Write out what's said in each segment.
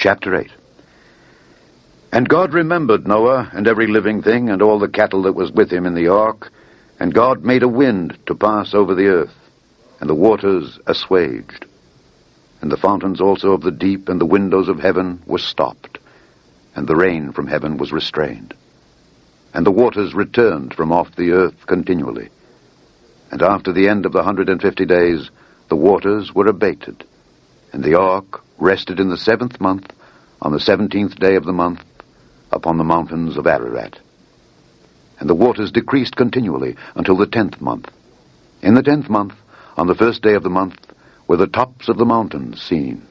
Chapter 8. And God remembered Noah and every living thing and all the cattle that was with him in the ark, and God made a wind to pass over the earth, and the waters assuaged. And the fountains also of the deep and the windows of heaven were stopped, and the rain from heaven was restrained. And the waters returned from off the earth continually. And after the end of the 150 days, the waters were abated. And the ark rested in the 7th month, on the 17th day of the month, upon the mountains of Ararat. And the waters decreased continually until the 10th month. In the 10th month, on the 1st day of the month, were the tops of the mountains seen.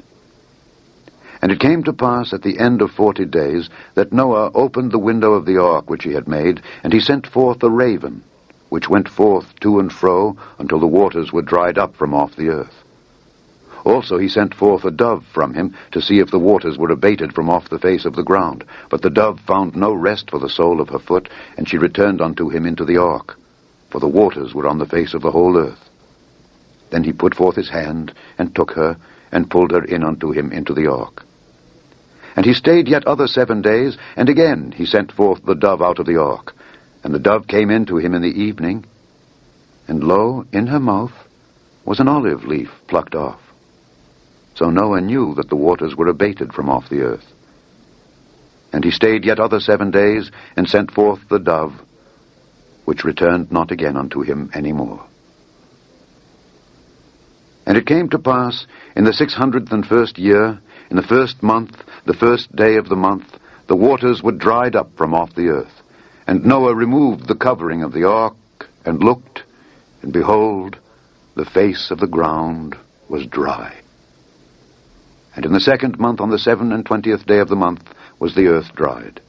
And it came to pass at the end of 40 days that Noah opened the window of the ark which he had made, and he sent forth a raven, which went forth to and fro until the waters were dried up from off the earth. Also he sent forth a dove from him to see if the waters were abated from off the face of the ground. But the dove found no rest for the sole of her foot, and she returned unto him into the ark, for the waters were on the face of the whole earth. Then he put forth his hand, and took her, and pulled her in unto him into the ark. And he stayed yet other 7 days, and again he sent forth the dove out of the ark. And the dove came in to him in the evening, and lo, in her mouth was an olive leaf plucked off. So Noah knew that the waters were abated from off the earth. And he stayed yet other 7 days, and sent forth the dove, which returned not again unto him any more. And it came to pass, in the 601st year, in the 1st month, the 1st day of the month, the waters were dried up from off the earth. And Noah removed the covering of the ark, and looked, and behold, the face of the ground was dry. And in the 2nd month, on the 27th day of the month, was the earth dried.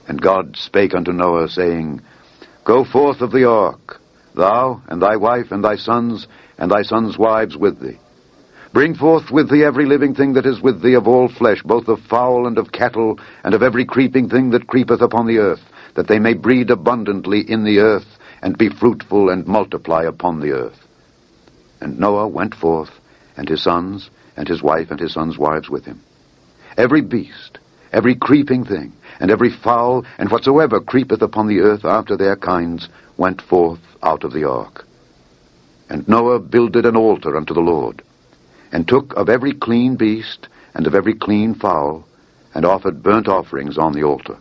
And God spake unto Noah, saying, Go forth of the ark, thou, and thy wife, and thy sons wives with thee. Bring forth with thee every living thing that is with thee of all flesh, both of fowl and of cattle, and of every creeping thing that creepeth upon the earth, that they may breed abundantly in the earth, and be fruitful and multiply upon the earth. And Noah went forth, and his sons, and his wife, and his sons' wives with him. Every beast, every creeping thing, and every fowl, and whatsoever creepeth upon the earth after their kinds, went forth out of the ark. And Noah builded an altar unto the Lord, and took of every clean beast, and of every clean fowl, and offered burnt offerings on the altar.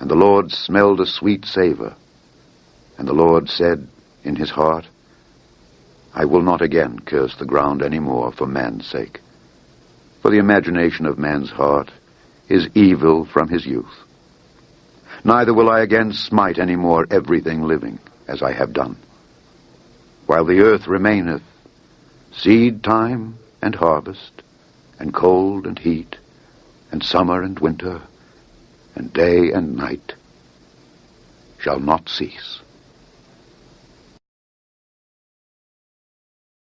And the Lord smelled a sweet savor. And the Lord said in his heart, I will not again curse the ground any more for man's sake. For the imagination of man's heart is evil from his youth. Neither will I again smite any more everything living, as I have done. While the earth remaineth, seed time and harvest, and cold and heat, and summer and winter, and day and night shall not cease.